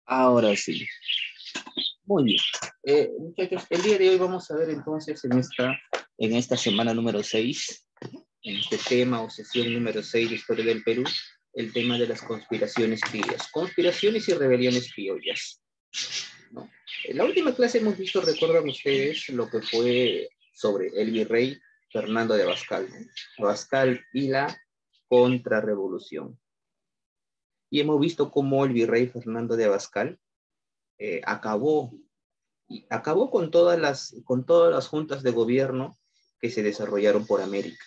Ahora sí. Muy bien. Muchachos, el día de hoy vamos a ver entonces en esta semana número 6, en este tema o sesión número 6 de Historia del Perú, el tema de las conspiraciones criollas. Conspiraciones y rebeliones criollas, ¿no? En la última clase hemos visto, recuerdan ustedes, lo que fue sobre el virrey Fernando de Abascal, ¿no? Abascal y la contrarrevolución. Y hemos visto cómo el virrey Fernando de Abascal acabó con todas las juntas de gobierno que se desarrollaron por América,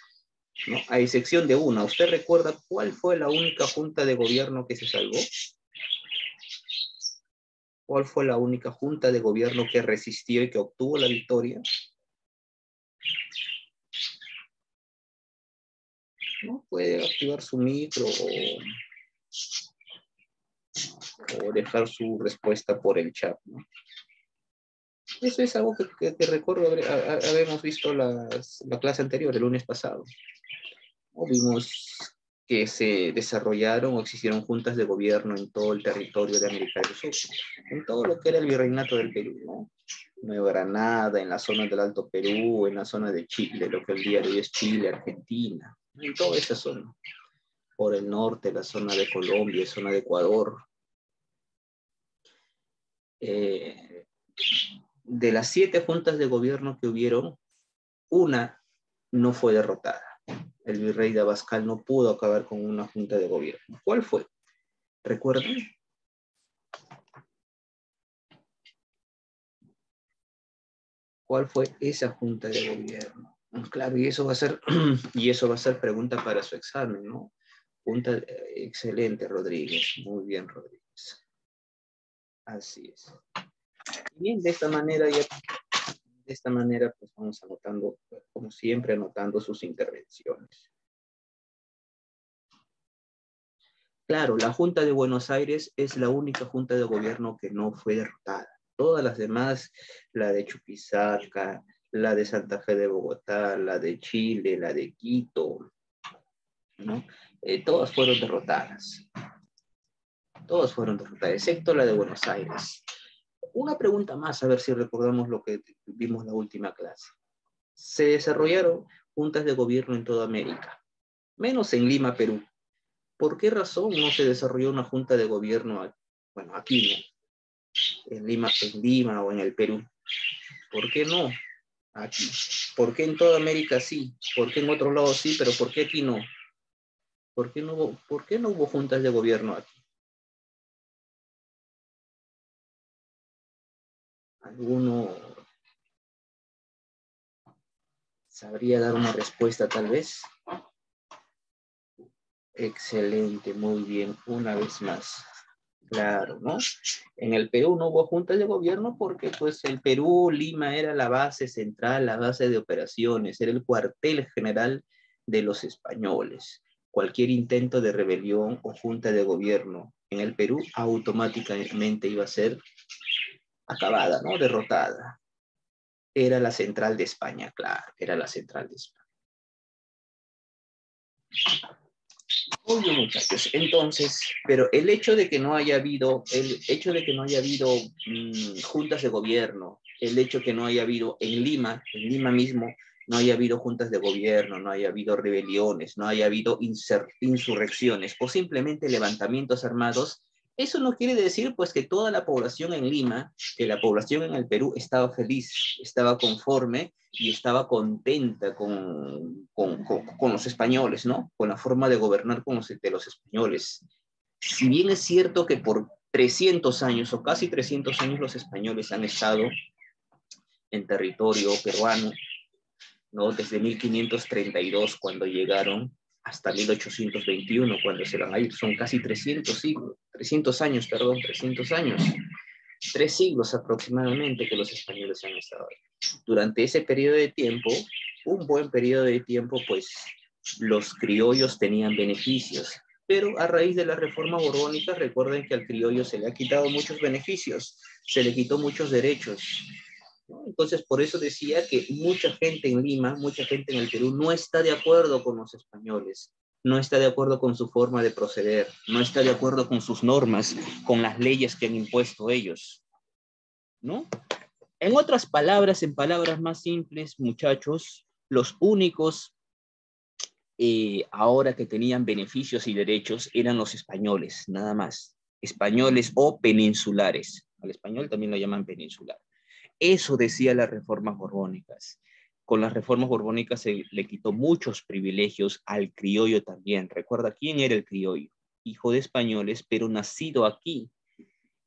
¿no? A excepción de una. ¿Usted recuerda cuál fue la única junta de gobierno que se salvó? ¿Cuál fue la única junta de gobierno que resistió y que obtuvo la victoria? ¿No? Puede activar su micro o dejar su respuesta por el chat, ¿no? Eso es algo que recuerdo habíamos visto la clase anterior, el lunes pasado. ¿No? Vimos que se desarrollaron o existieron juntas de gobierno en todo el territorio de América del Sur, en todo lo que era el virreinato del Perú, ¿no? Nueva Granada, en la zona del Alto Perú, en la zona de Chile, lo que el día de hoy es Chile, Argentina, en toda esa zona. Por el norte, la zona de Colombia, zona de Ecuador. De las 7 juntas de gobierno que hubieron, una no fue derrotada. El virrey de Abascal no pudo acabar con una junta de gobierno. ¿Cuál fue? ¿Recuerdan? ¿Cuál fue esa junta de gobierno? Claro, y eso va a ser pregunta para su examen, ¿no? Excelente, Rodríguez. Muy bien, Rodríguez. Así es. Bien, de esta manera, pues vamos anotando, como siempre, anotando sus intervenciones. Claro, la Junta de Buenos Aires es la única junta de gobierno que no fue derrotada. Todas las demás, la de Chuquisaca, la de Santa Fe de Bogotá, la de Chile, la de Quito, ¿no? Todas fueron derrotadas. Todas fueron derrotadas, excepto la de Buenos Aires. Una pregunta más, a ver si recordamos lo que vimos la última clase. Se desarrollaron juntas de gobierno en toda América, menos en Lima, Perú. ¿Por qué razón no se desarrolló una junta de gobierno, bueno, aquí, ¿no? En Lima o en el Perú? ¿Por qué no aquí? ¿Por qué en toda América sí? ¿Por qué en otros lados sí, pero por qué aquí no? ¿Por qué no hubo juntas de gobierno aquí? ¿Alguno sabría dar una respuesta tal vez? Excelente, muy bien, una vez más. Claro, ¿no? En el Perú no hubo juntas de gobierno porque pues el Perú, Lima era la base central, la base de operaciones, era el cuartel general de los españoles. Cualquier intento de rebelión o junta de gobierno en el Perú automáticamente iba a ser acabada, ¿no? Derrotada. Era la central de España, claro, era la central de España. Muy bien, muchachos. Entonces, pero el hecho de que no haya habido juntas de gobierno, el hecho que no haya habido en Lima mismo, no haya habido juntas de gobierno, no haya habido rebeliones, no haya habido insurrecciones o simplemente levantamientos armados, eso no quiere decir pues que toda la población en Lima, que la población en el Perú estaba feliz, estaba conforme y estaba contenta con los españoles, ¿no? Con la forma de gobernar de los españoles. Si bien es cierto que por 300 años o casi 300 años los españoles han estado en territorio peruano, ¿no? Desde 1532 cuando llegaron hasta 1821 cuando se van a ir, son casi 300 años, perdón, 300 años. 3 siglos aproximadamente que los españoles han estado ahí. Durante ese periodo de tiempo, un buen periodo de tiempo, pues los criollos tenían beneficios, pero a raíz de la reforma borbónica, recuerden que al criollo se le ha quitado muchos beneficios, se le quitó muchos derechos, ¿no? Entonces, por eso decía que mucha gente en Lima, mucha gente en el Perú no está de acuerdo con los españoles, no está de acuerdo con su forma de proceder, no está de acuerdo con sus normas, con las leyes que han impuesto ellos, ¿no? En otras palabras, en palabras más simples, muchachos, los únicos ahora que tenían beneficios y derechos eran los españoles, nada más. Españoles o peninsulares. Al español también lo llaman peninsular. Eso decía las reformas borbónicas. Con las reformas borbónicas se le quitó muchos privilegios al criollo también. Recuerda quién era el criollo. Hijo de españoles, pero nacido aquí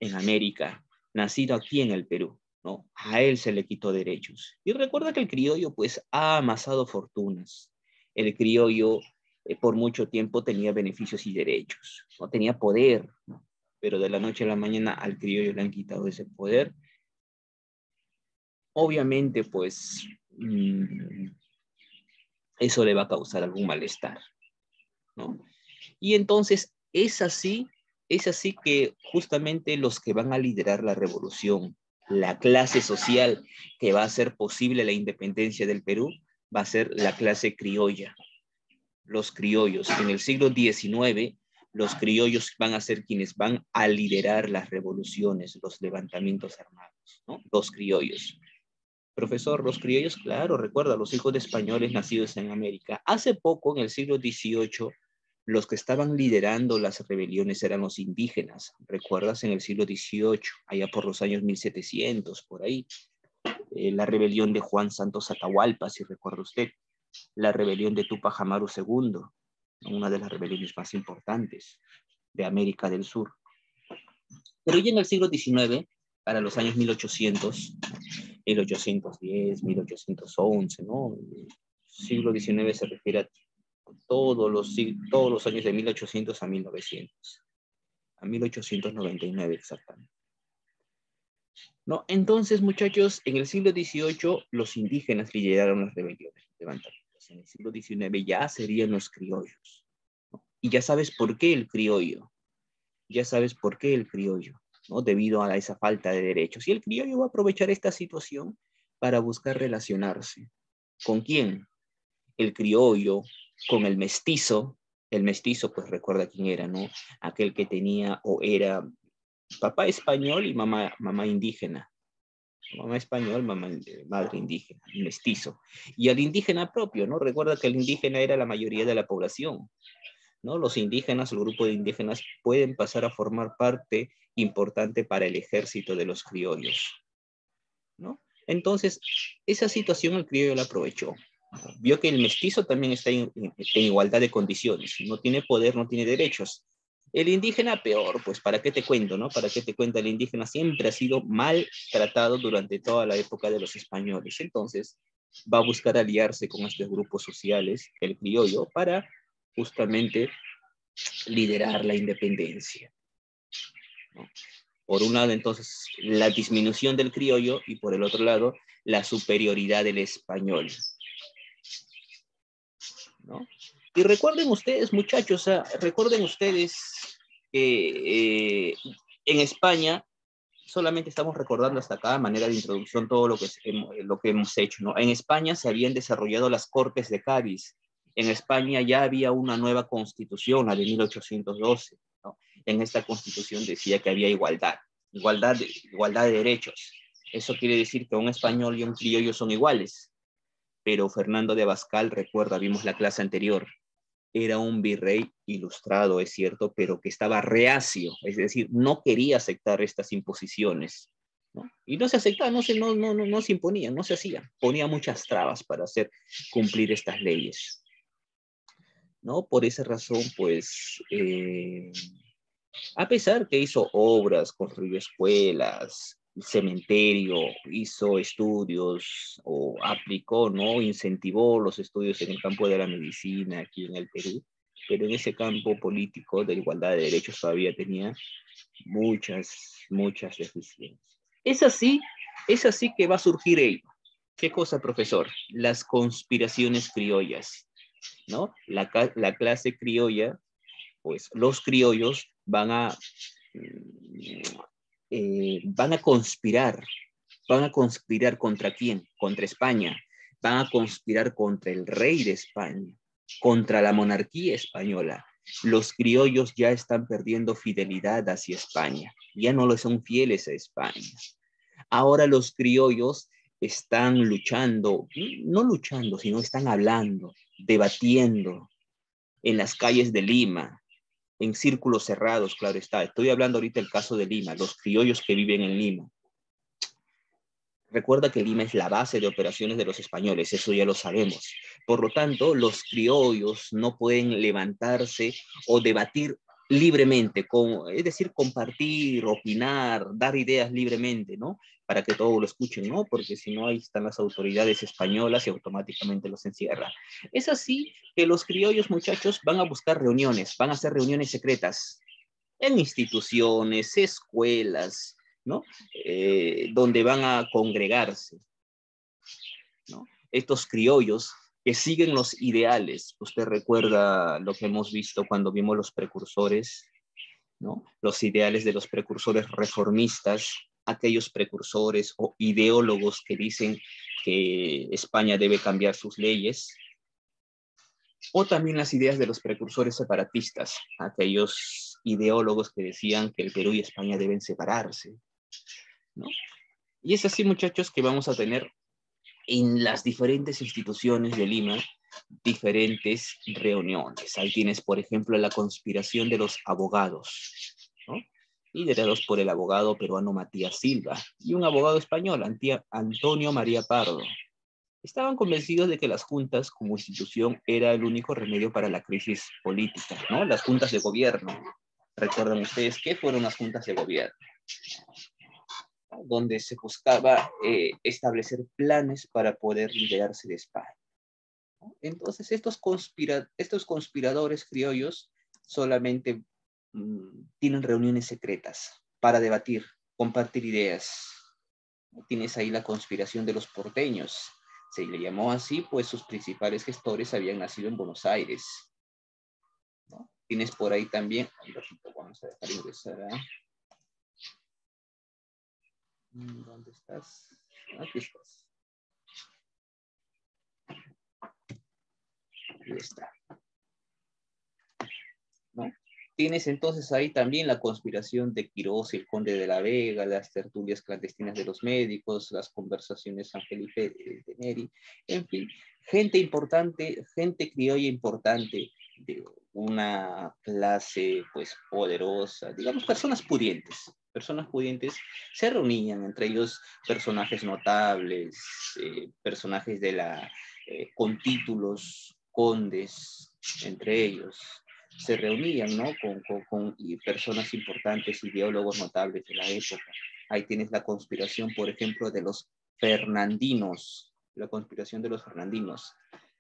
en América, nacido aquí en el Perú, ¿no? A él se le quitó derechos. Y recuerda que el criollo, pues, ha amasado fortunas. El criollo, por mucho tiempo, tenía beneficios y derechos, no tenía poder, ¿no? Pero de la noche a la mañana al criollo le han quitado ese poder. Obviamente, pues, eso le va a causar algún malestar, ¿no? Y entonces es así que justamente los que van a liderar la revolución, la clase social que va a hacer posible la independencia del Perú, va a ser la clase criolla, los criollos. En el siglo XIX, los criollos van a ser quienes van a liderar las revoluciones, los levantamientos armados, ¿no? Los criollos. Profesor, los criollos, claro, recuerda, los hijos de españoles nacidos en América. Hace poco, en el siglo XVIII, los que estaban liderando las rebeliones eran los indígenas. ¿Recuerdas? En el siglo XVIII, allá por los años 1700, por ahí. La rebelión de Juan Santos Atahualpa, si recuerda usted. La rebelión de Tupac Amaru II, una de las rebeliones más importantes de América del Sur. Pero ya en el siglo XIX, para los años 1800, 1810, 1811, ¿no? El siglo XIX se refiere a todos los años de 1800 a 1900, a 1899 exactamente. ¿No? Entonces, muchachos, en el siglo XVIII los indígenas lideraron las rebeliones, levantamientos. En el siglo XIX ya serían los criollos, ¿no? Y ya sabes por qué el criollo, ya sabes por qué el criollo, ¿no? Debido a esa falta de derechos. Y el criollo va a aprovechar esta situación para buscar relacionarse. ¿Con quién? El criollo, con el mestizo, pues recuerda quién era, ¿no? Aquel que tenía o era papá español y mamá indígena. Mamá español, madre indígena, mestizo. Y al indígena propio, ¿no? Recuerda que el indígena era la mayoría de la población, ¿no? Los indígenas, el grupo de indígenas, pueden pasar a formar parte importante para el ejército de los criollos, ¿no? Entonces, esa situación el criollo la aprovechó. Vio que el mestizo también está en igualdad de condiciones, no tiene poder, no tiene derechos. El indígena peor, pues ¿para qué te cuento, no? ¿Para qué te cuento? El indígena siempre ha sido mal tratado durante toda la época de los españoles. Entonces va a buscar aliarse con estos grupos sociales, el criollo, para justamente liderar la independencia, ¿no? Por un lado, entonces, la disminución del criollo y por el otro lado, la superioridad del español, ¿no? Y recuerden ustedes, muchachos, recuerden ustedes que en España, solamente estamos recordando hasta acá, a manera de introducción, todo lo que hemos hecho, ¿no? En España se habían desarrollado las Cortes de Cádiz. En España ya había una nueva constitución, la de 1812, ¿no? En esta constitución decía que había igualdad de derechos. Eso quiere decir que un español y un criollo son iguales. Pero Fernando de Abascal, recuerda, vimos la clase anterior, era un virrey ilustrado, es cierto, pero que estaba reacio, es decir, no quería aceptar estas imposiciones, ¿no? Y no se aceptaba, no se imponía, no se hacía, ponía muchas trabas para hacer cumplir estas leyes, ¿no? Por esa razón, pues, a pesar que hizo obras, construyó escuelas, cementerio, hizo estudios o aplicó, ¿no? Incentivó los estudios en el campo de la medicina aquí en el Perú, pero en ese campo político de igualdad de derechos todavía tenía muchas deficiencias. Es así que va a surgir ello. ¿Qué cosa, profesor? Las conspiraciones criollas, ¿no? La clase criolla, pues los criollos van a conspirar. ¿Van a conspirar contra quién? Contra España. Van a conspirar contra el rey de España. contra la monarquía española. Los criollos ya están perdiendo fidelidad hacia España, ya no le son fieles a España. Ahora los criollos están luchando, no luchando, sino están hablando, debatiendo en las calles de Lima, en círculos cerrados, claro está. Estoy hablando ahorita del caso de Lima, los criollos que viven en Lima. Recuerda que Lima es la base de operaciones de los españoles, eso ya lo sabemos. Por lo tanto, los criollos no pueden levantarse o debatir libremente, es decir, compartir, opinar, dar ideas libremente, ¿no? Para que todos lo escuchen, ¿no? Porque si no, ahí están las autoridades españolas y automáticamente los encierran. Es así que los criollos, muchachos, van a buscar reuniones, van a hacer reuniones secretas en instituciones, escuelas, ¿no? Donde van a congregarse, ¿no? Estos criollos que siguen los ideales. Usted recuerda lo que hemos visto cuando vimos los precursores, ¿no? Los ideales de los precursores reformistas, aquellos precursores o ideólogos que dicen que España debe cambiar sus leyes, o también las ideas de los precursores separatistas, aquellos ideólogos que decían que el Perú y España deben separarse, ¿no? Y es así, muchachos, que vamos a tener en las diferentes instituciones de Lima diferentes reuniones. Ahí tienes, por ejemplo, la conspiración de los abogados, ¿no? Liderados por el abogado peruano Matías Silva y un abogado español, Antonio María Pardo. Estaban convencidos de que las juntas como institución era el único remedio para la crisis política, ¿no? Las juntas de gobierno. ¿Recuerdan ustedes qué fueron las juntas de gobierno? Donde se buscaba establecer planes para poder liberarse de España. Entonces, estos conspiradores criollos solamente tienen reuniones secretas para debatir, compartir ideas. Tienes ahí la conspiración de los porteños. Se le llamó así, pues sus principales gestores habían nacido en Buenos Aires, ¿no? Tienes por ahí también, vamos a dejar ingresar a... ¿Dónde estás? Aquí estás. Ahí está, ¿no? Tienes entonces ahí también la conspiración de Quirós y el Conde de la Vega, las tertulias clandestinas de los médicos, las conversaciones San Felipe de Neri, en fin, gente importante, gente criolla importante de una clase pues poderosa, digamos personas pudientes se reunían, entre ellos personajes notables, personajes de con títulos, condes, entre ellos se reunían, ¿no? Con personas importantes, ideólogos notables de la época. Ahí tienes la conspiración, por ejemplo, de los fernandinos, la conspiración de los fernandinos.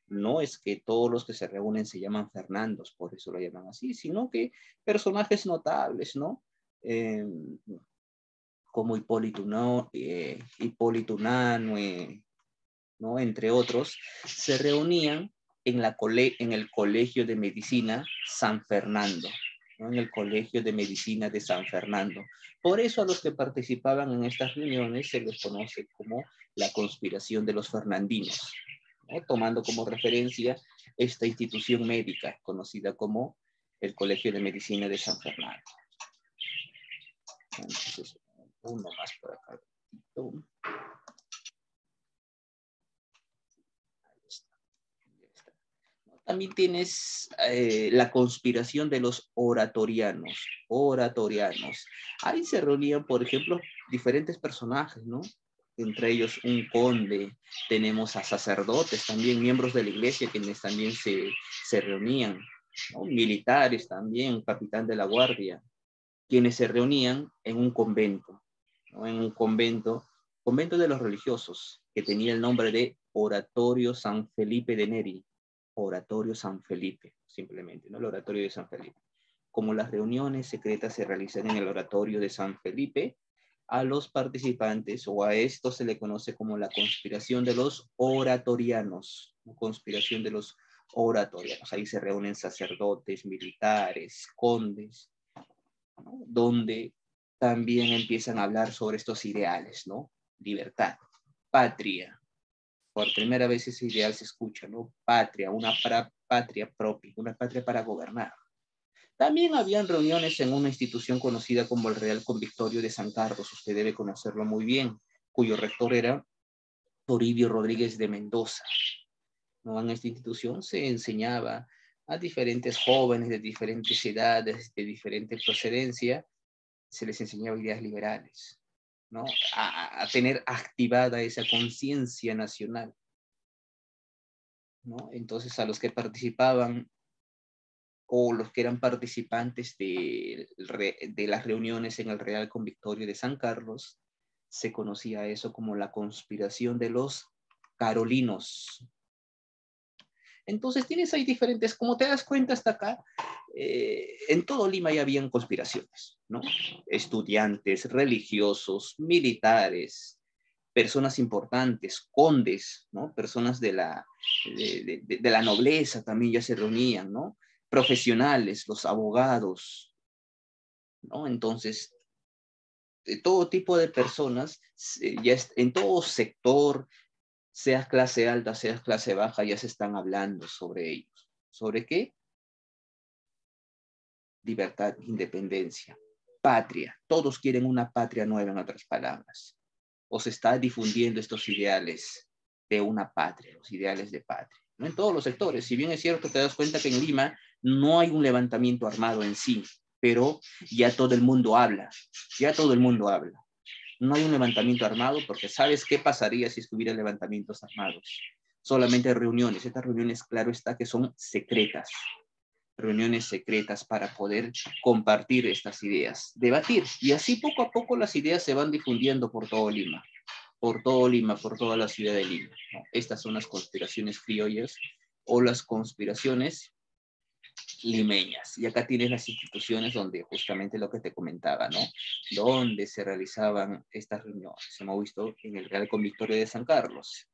No es que todos los que se reúnen se llaman Fernandos, por eso lo llaman así, sino que personajes notables, ¿no? Como Hipólito Unanue, ¿no? Entre otros, se reunían en el Colegio de Medicina San Fernando, ¿no? En el Colegio de Medicina de San Fernando. Por eso a los que participaban en estas reuniones se les conoce como la conspiración de los fernandinos, ¿no? Tomando como referencia esta institución médica conocida como el Colegio de Medicina de San Fernando. Entonces, uno más por acá. También tienes la conspiración de los oratorianos. Ahí se reunían, por ejemplo, diferentes personajes, ¿no? Entre ellos un conde, tenemos a sacerdotes también, miembros de la iglesia, quienes también se reunían, ¿no? Militares también, capitán de la guardia, quienes se reunían en un convento, ¿no? En un convento de los religiosos, que tenía el nombre de Oratorio San Felipe de Neri. Oratorio San Felipe, simplemente, ¿no? El Oratorio de San Felipe. Como las reuniones secretas se realizan en el Oratorio de San Felipe, a los participantes o a esto se le conoce como la conspiración de los oratorianos, conspiración de los oratorianos. Ahí se reúnen sacerdotes, militares, condes, ¿no? Donde también empiezan a hablar sobre estos ideales, ¿no? Libertad, patria. Por primera vez ese ideal se escucha, ¿no? Patria, una patria propia, una patria para gobernar. También habían reuniones en una institución conocida como el Real Convictorio de San Carlos, usted debe conocerlo muy bien, cuyo rector era Toribio Rodríguez de Mendoza. ¿No? En esta institución se enseñaba a diferentes jóvenes de diferentes edades, de diferente procedencia, se les enseñaba ideas liberales, ¿no? A tener activada esa conciencia nacional, ¿no? Entonces, a los que participaban o los que eran participantes de las reuniones en el Real Convictorio de San Carlos, se conocía eso como la conspiración de los carolinos. Entonces tienes ahí diferentes, como te das cuenta hasta acá, en todo Lima ya habían conspiraciones, ¿no? Estudiantes, religiosos, militares, personas importantes, condes, ¿no? Personas de la nobleza también ya se reunían, ¿no? Profesionales, los abogados, ¿no? Entonces, de todo tipo de personas, ya en todo sector, seas clase alta, seas clase baja, ya se están hablando sobre ellos. ¿Sobre qué? Libertad, independencia, patria. Todos quieren una patria nueva, en otras palabras. O se está difundiendo estos ideales de una patria, los ideales de patria. ¿No? En todos los sectores. Si bien es cierto, te das cuenta que en Lima no hay un levantamiento armado en sí, pero ya todo el mundo habla. Ya todo el mundo habla. No hay un levantamiento armado porque ¿sabes qué pasaría si estuviera levantamientos armados? Solamente reuniones. Estas reuniones, claro está, que son secretas. Reuniones secretas para poder compartir estas ideas, debatir. Y así poco a poco las ideas se van difundiendo por todo Lima, por todo Lima, por toda la ciudad de Lima, ¿no? Estas son las conspiraciones criollas o las conspiraciones limeñas. Y acá tienes las instituciones donde justamente lo que te comentaba, ¿no? Donde se realizaban estas reuniones. Hemos visto en el Real Convictorio de San Carlos.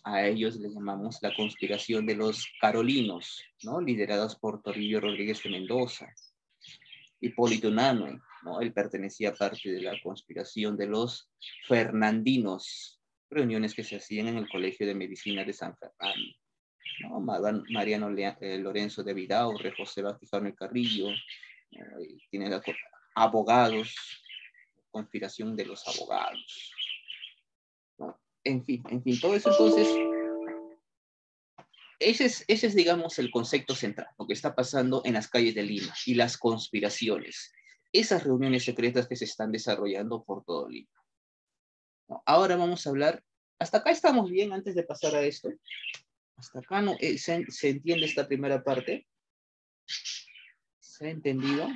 A ellos le llamamos la conspiración de los carolinos, ¿no? Liderados por Toribio Rodríguez de Mendoza. Hipólito Unanue, ¿no? Él pertenecía a parte de la conspiración de los fernandinos, reuniones que se hacían en el Colegio de Medicina de San Fernando. ¿No? Mariano Lorenzo de Vidaurre, José Batijano Carrillo, tiene abogados, conspiración de los abogados. ¿No? En fin, todo eso entonces, ese es, digamos, el concepto central, lo que está pasando en las calles de Lima y las conspiraciones, esas reuniones secretas que se están desarrollando por todo Lima. ¿No? Ahora vamos a hablar, hasta acá estamos bien antes de pasar a esto. Hasta acá no, se entiende esta primera parte. ¿Se ha entendido?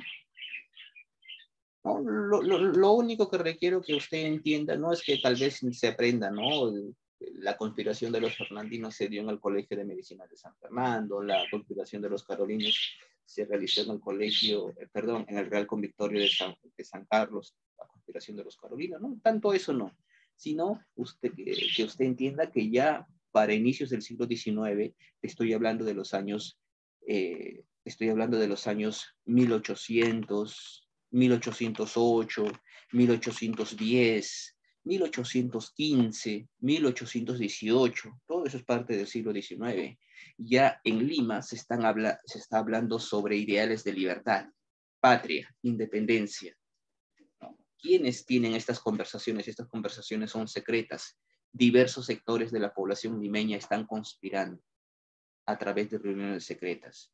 No, lo único que requiero que usted entienda, no es que tal vez se aprenda, ¿no? La conspiración de los fernandinos se dio en el Colegio de Medicina de San Fernando, la conspiración de los carolinos se realizó en el colegio, perdón, en el Real Convictorio de San Carlos, la conspiración de los carolinos, ¿no? Tanto eso no, sino que usted entienda que ya para inicios del siglo XIX, estoy hablando de los años 1800, 1808, 1810, 1815, 1818, todo eso es parte del siglo XIX. Ya en Lima se está hablando sobre ideales de libertad, patria, independencia, ¿no? ¿Quiénes tienen estas conversaciones? Estas conversaciones son secretas. Diversos sectores de la población limeña están conspirando a través de reuniones secretas.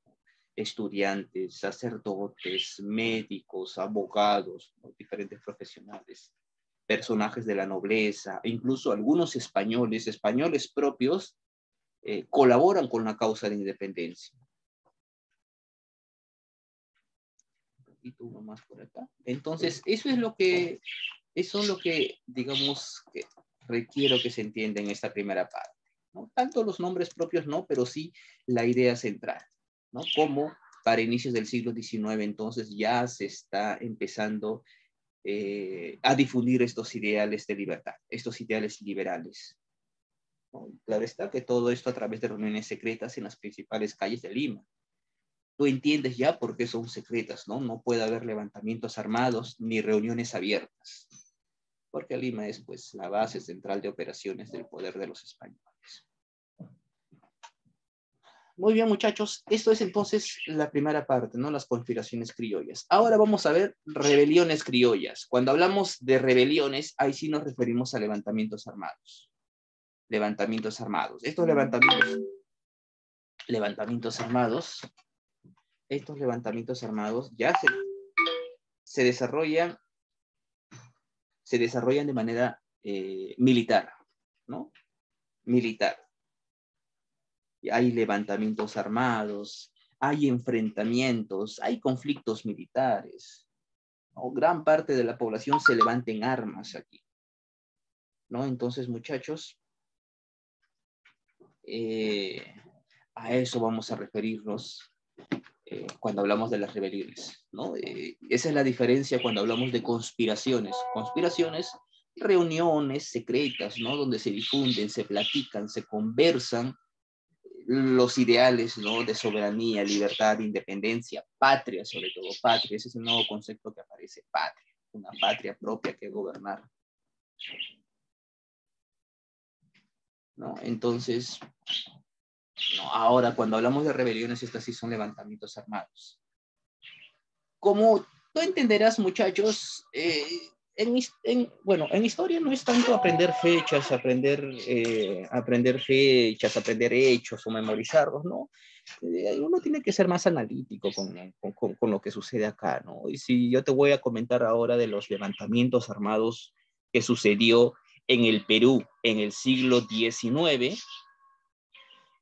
Estudiantes, sacerdotes, médicos, abogados, ¿no? Diferentes profesionales, personajes de la nobleza, e incluso algunos españoles propios, colaboran con la causa de independencia. Un poquito uno más por acá. Entonces, eso es lo que, digamos, que requiero que se entienda en esta primera parte, ¿no? Tanto los nombres propios no, pero sí la idea central, ¿no? Como para inicios del siglo XIX, entonces ya se está empezando a difundir estos ideales de libertad, estos ideales liberales, ¿no? Claro está que todo esto a través de reuniones secretas en las principales calles de Lima. Tú entiendes ya por qué son secretas, ¿no? No puede haber levantamientos armados ni reuniones abiertas, porque Lima es, pues, la base central de operaciones del poder de los españoles. Muy bien, muchachos. Esto es entonces la primera parte, ¿no? Las conspiraciones criollas. Ahora vamos a ver rebeliones criollas. Cuando hablamos de rebeliones, ahí sí nos referimos a levantamientos armados. Levantamientos armados. Estos levantamientos armados ya se desarrollan de manera militar, ¿no? Militar. Hay levantamientos armados, hay enfrentamientos, hay conflictos militares, ¿no? Gran parte de la población se levanta en armas aquí, ¿no? Entonces, muchachos, a eso vamos a referirnos cuando hablamos de las rebeliones, ¿no? Esa es la diferencia cuando hablamos de conspiraciones. Conspiraciones, reuniones secretas, ¿no? Donde se difunden, se platican, se conversan los ideales, ¿no? De soberanía, libertad, independencia, patria, sobre todo patria. Ese es el nuevo concepto que aparece, patria, una patria propia que gobernar, ¿no? Entonces, no, ahora cuando hablamos de rebeliones, estas sí son levantamientos armados. Como tú entenderás, muchachos, en historia no es tanto aprender fechas, aprender hechos o memorizarlos, ¿no? Uno tiene que ser más analítico con lo que sucede acá, ¿no? Y si yo te voy a comentar ahora de los levantamientos armados que sucedió en el Perú en el siglo XIX,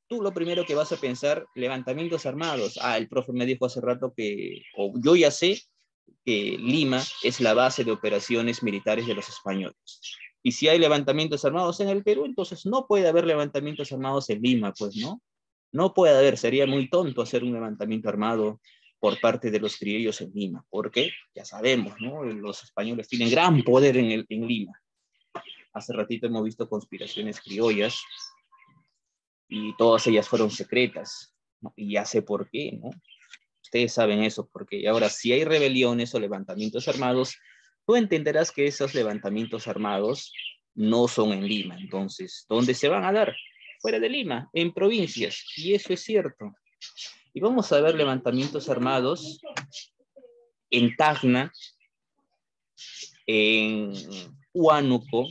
tú lo primero que vas a pensar, levantamientos armados. El profe me dijo hace rato o yo ya sé, que Lima es la base de operaciones militares de los españoles. Y si hay levantamientos armados en el Perú, entonces no puede haber levantamientos armados en Lima, pues, ¿no? No puede haber, sería muy tonto hacer un levantamiento armado por parte de los criollos en Lima, porque ya sabemos, ¿no? Los españoles tienen gran poder en Lima. Hace ratito hemos visto conspiraciones criollas y todas ellas fueron secretas, ¿no? Y ya sé por qué, ¿no? Ustedes saben eso, porque ahora si hay rebeliones o levantamientos armados, tú entenderás que esos levantamientos armados no son en Lima. Entonces, ¿dónde se van a dar? Fuera de Lima, en provincias. Y eso es cierto. Y vamos a ver levantamientos armados en Tacna, en Huánuco,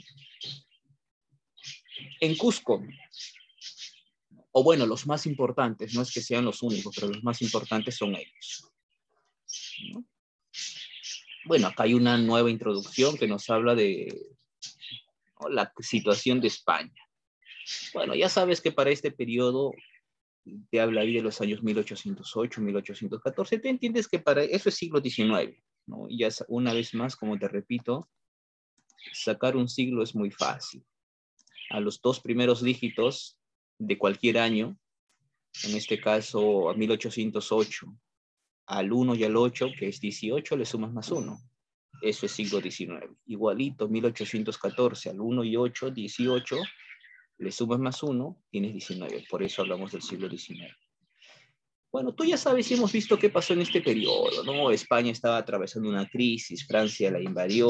en Cusco. O bueno, los más importantes, no es que sean los únicos, pero los más importantes son ellos, ¿no? Bueno, acá hay una nueva introducción que nos habla de, ¿no?, la situación de España. Bueno, ya sabes que para este periodo te habla ahí de los años 1808, 1814, te entiendes que para eso es siglo XIX, ¿no? Y ya una vez más, como te repito, sacar un siglo es muy fácil. A los dos primeros dígitos de cualquier año, en este caso a 1808, al 1 y al 8, que es 18, le sumas más 1. Eso es siglo XIX. Igualito, 1814, al 1 y 8, 18, le sumas más 1, tienes 19. Por eso hablamos del siglo XIX. Bueno, tú ya sabes y hemos visto qué pasó en este periodo, ¿no? España estaba atravesando una crisis, Francia la invadió,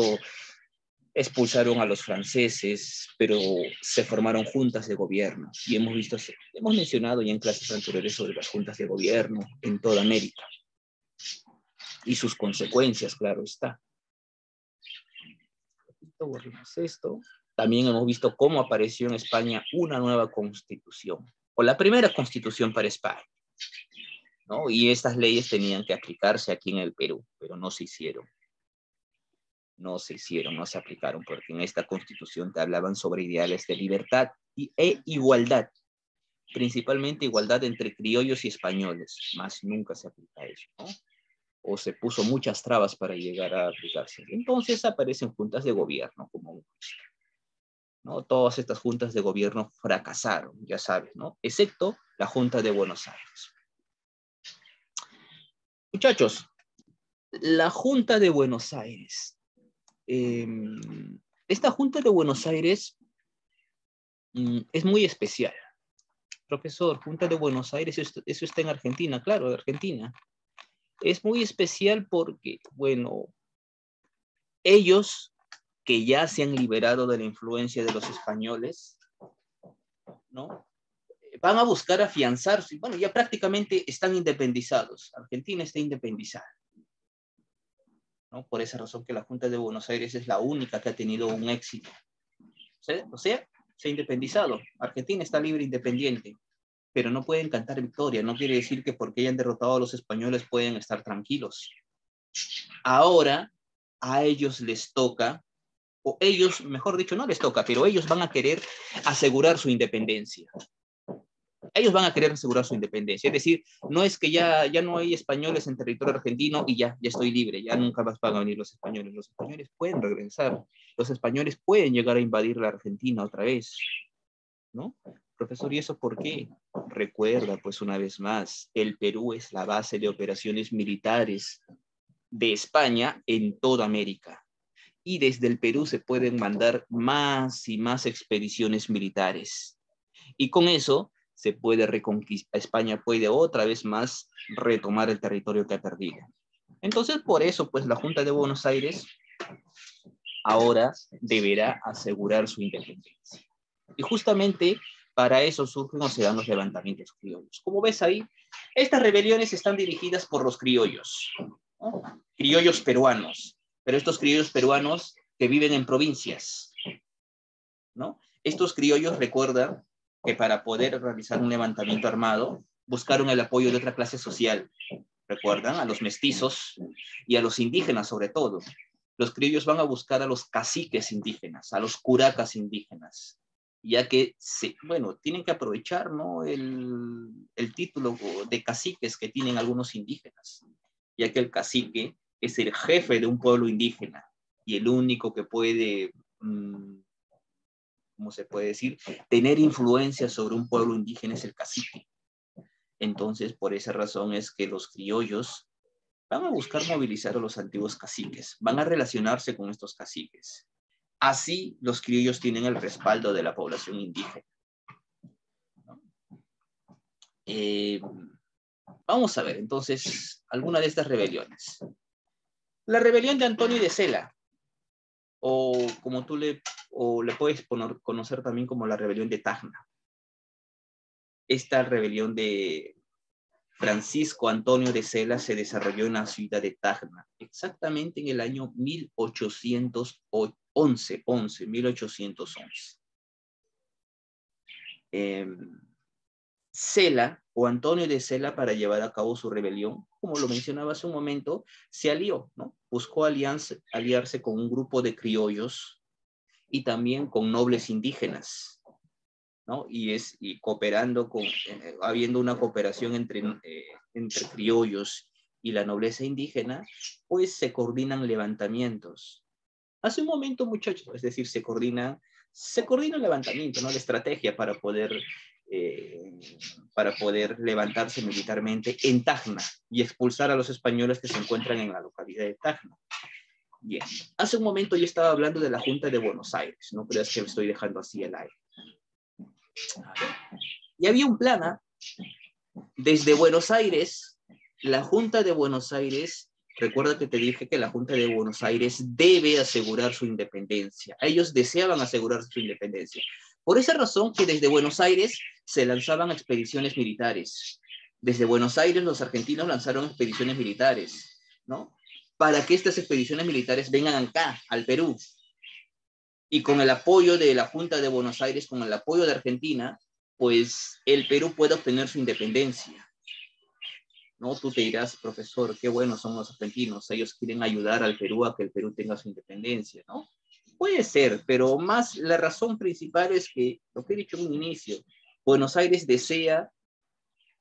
expulsaron a los franceses, pero se formaron juntas de gobierno. Y hemos mencionado ya en clases anteriores sobre las juntas de gobierno en toda América. Y sus consecuencias, claro está. Borremos esto. También hemos visto cómo apareció en España una nueva constitución, o la primera constitución para España, ¿no? Y estas leyes tenían que aplicarse aquí en el Perú, pero no se hicieron. No se aplicaron, porque en esta constitución te hablaban sobre ideales de libertad e igualdad, principalmente igualdad entre criollos y españoles, más nunca se aplica eso, ¿no? O se puso muchas trabas para llegar a aplicarse. Entonces aparecen juntas de gobierno, como, ¿no? Todas estas juntas de gobierno fracasaron, ya sabes, ¿no? Excepto la Junta de Buenos Aires. Muchachos, la Junta de Buenos Aires. Esta Junta de Buenos Aires es muy especial. Profesor, Junta de Buenos Aires, eso está en Argentina, claro, de Argentina. Es muy especial porque, bueno, ellos que ya se han liberado de la influencia de los españoles, ¿no? van a buscar afianzarse. Bueno, ya prácticamente están independizados. Argentina está independizada, ¿no? Por esa razón que la Junta de Buenos Aires es la única que ha tenido un éxito. O sea, se ha independizado. Argentina está libre e independiente, pero no pueden cantar victoria. No quiere decir que porque hayan derrotado a los españoles pueden estar tranquilos. Ahora a ellos les toca, o ellos, mejor dicho, no les toca, pero ellos van a querer asegurar su independencia. Ellos van a querer asegurar su independencia. Es decir, no es que ya no hay españoles en territorio argentino y ya estoy libre, ya nunca más van a venir los españoles. Los españoles pueden regresar, los españoles pueden llegar a invadir la Argentina otra vez, ¿no? Profesor, ¿y eso por qué? Recuerda, pues una vez más, el Perú es la base de operaciones militares de España en toda América. Y desde el Perú se pueden mandar más y más expediciones militares. Y con eso se puede reconquistar, España puede otra vez más retomar el territorio que ha perdido. Entonces, por eso, pues la Junta de Buenos Aires ahora deberá asegurar su independencia. Y justamente para eso surgen o se dan los levantamientos criollos. Como ves ahí, estas rebeliones están dirigidas por los criollos, ¿no? Criollos peruanos, pero estos criollos peruanos que viven en provincias, ¿no? Estos criollos recuerdan que para poder realizar un levantamiento armado buscaron el apoyo de otra clase social. ¿Recuerdan? A los mestizos y a los indígenas sobre todo. Los criollos van a buscar a los caciques indígenas, a los curacas indígenas, ya que, bueno, tienen que aprovechar, ¿no?, el título de caciques que tienen algunos indígenas, ya que el cacique es el jefe de un pueblo indígena y el único que puede, ¿cómo se puede decir?, tener influencia sobre un pueblo indígena es el cacique. Entonces, por esa razón es que los criollos van a buscar movilizar a los antiguos caciques, van a relacionarse con estos caciques. Así, los criollos tienen el respaldo de la población indígena. Vamos a ver, entonces, alguna de estas rebeliones. La rebelión de Antonio de Cela, o como tú le puedes conocer también como la rebelión de Tacna. Esta rebelión de Francisco Antonio de Cela se desarrolló en la ciudad de Tacna, exactamente en el año 1811. Cela, o Antonio de Cela, para llevar a cabo su rebelión, como lo mencionaba hace un momento, se alió, ¿no? Buscó aliarse con un grupo de criollos y también con nobles indígenas, ¿no? Y cooperando habiendo una cooperación entre criollos y la nobleza indígena, pues se coordinan levantamientos. Hace un momento, muchachos, es decir, se coordina el levantamiento, ¿no?, la estrategia para poder levantarse militarmente en Tacna y expulsar a los españoles que se encuentran en la localidad de Tacna. Bien, hace un momento yo estaba hablando de la Junta de Buenos Aires, no creas que lo estoy dejando así al aire. Y había un plan, desde Buenos Aires, la Junta de Buenos Aires, recuerda que te dije que la Junta de Buenos Aires debe asegurar su independencia. Ellos deseaban asegurar su independencia. Por esa razón que desde Buenos Aires se lanzaban expediciones militares. Desde Buenos Aires los argentinos lanzaron expediciones militares, ¿no?, para que estas expediciones militares vengan acá, al Perú. Y con el apoyo de la Junta de Buenos Aires, con el apoyo de Argentina, pues el Perú puede obtener su independencia, ¿no? Tú te dirás, profesor, qué buenos son los argentinos, ellos quieren ayudar al Perú a que el Perú tenga su independencia, ¿no? Puede ser, pero más la razón principal es que, lo que he dicho en un inicio, Buenos Aires desea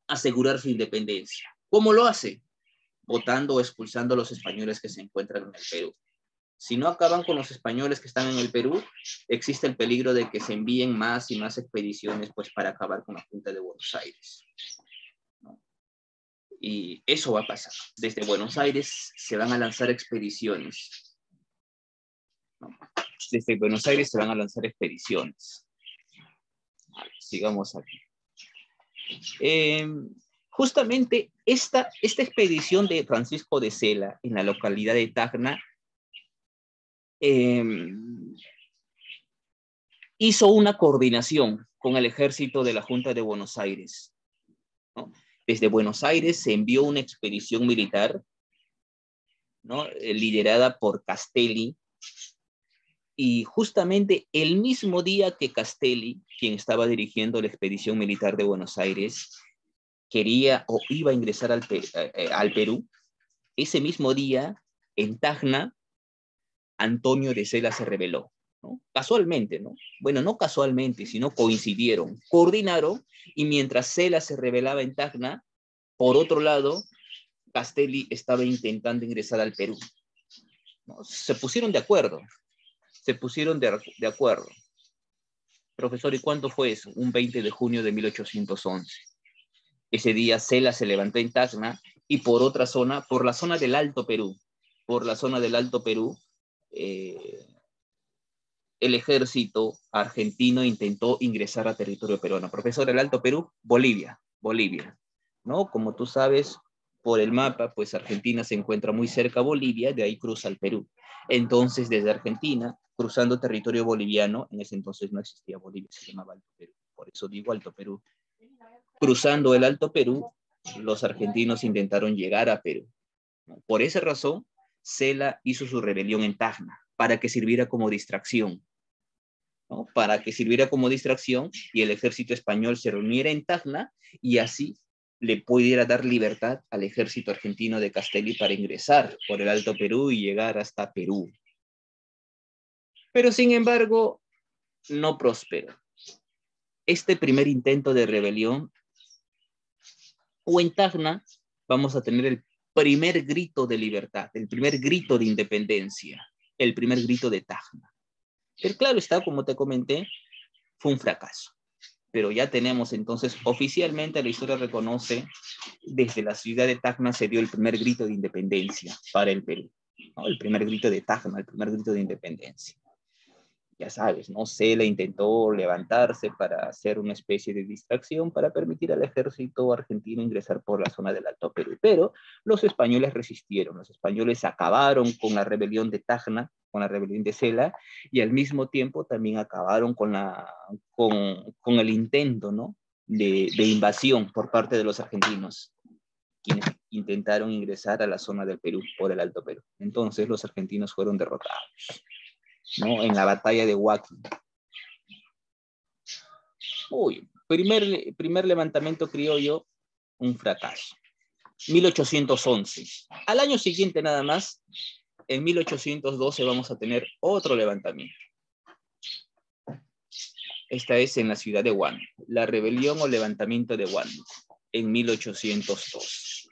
asegurar su independencia. ¿Cómo lo hace? Votando o expulsando a los españoles que se encuentran en el Perú. Si no acaban con los españoles que están en el Perú, existe el peligro de que se envíen más y más expediciones, pues, para acabar con la Junta de Buenos Aires, ¿no? Y eso va a pasar. Desde Buenos Aires se van a lanzar expediciones, ¿no? Desde Buenos Aires se van a lanzar expediciones. Vale, sigamos aquí. Justamente esta expedición de Francisco de Cela en la localidad de Tacna hizo una coordinación con el ejército de la Junta de Buenos Aires, ¿no? Desde Buenos Aires se envió una expedición militar, ¿no? Liderada por Castelli, y justamente el mismo día que Castelli, quien estaba dirigiendo la expedición militar de Buenos Aires, quería o iba a ingresar al Perú, ese mismo día, en Tacna, Antonio de Sela se rebeló, ¿no? Casualmente, ¿no? Bueno, no casualmente, sino coincidieron, coordinaron, y mientras Sela se rebelaba en Tacna, por otro lado, Castelli estaba intentando ingresar al Perú, ¿no? Se pusieron de acuerdo, de acuerdo. Profesor, ¿y cuánto fue eso? Un 20 de junio de 1811. Ese día Sela se levantó en Tacna y por otra zona, por la zona del Alto Perú, eh, el ejército argentino intentó ingresar a territorio peruano. Profesor, el Alto Perú, Bolivia, ¿no? Como tú sabes, por el mapa, pues Argentina se encuentra muy cerca a Bolivia, de ahí cruza el Perú. Entonces, desde Argentina, cruzando territorio boliviano, en ese entonces no existía Bolivia, se llamaba Alto Perú, por eso digo Alto Perú. Cruzando el Alto Perú, los argentinos intentaron llegar a Perú. Por esa razón, Sela hizo su rebelión en Tacna, para que sirviera como distracción, ¿no? Para que sirviera como distracción y el ejército español se reuniera en Tacna y así le pudiera dar libertad al ejército argentino de Castelli para ingresar por el Alto Perú y llegar hasta Perú. Pero sin embargo, no prosperó. Este primer intento de rebelión, o en Tacna, vamos a tener el primer grito de libertad, el primer grito de independencia, el primer grito de Tacna. Pero claro está, como te comenté, fue un fracaso. Pero ya tenemos entonces, oficialmente la historia reconoce, desde la ciudad de Tacna se dio el primer grito de independencia para el Perú, ¿no? El primer grito de Tacna, el primer grito de independencia. Ya sabes, ¿no? Sela intentó levantarse para hacer una especie de distracción para permitir al ejército argentino ingresar por la zona del Alto Perú, pero los españoles resistieron, los españoles acabaron con la rebelión de Tacna, con la rebelión de Sela, y al mismo tiempo también acabaron con el intento, ¿no? de invasión por parte de los argentinos, quienes intentaron ingresar a la zona del Perú por el Alto Perú. Entonces los argentinos fueron derrotados, ¿no? En la batalla de Huaqui. Primer levantamiento criollo, un fracaso. 1811. Al año siguiente nada más, en 1812 vamos a tener otro levantamiento. Esta es en la ciudad de Huánuco, la rebelión o levantamiento de Huánuco, en 1802.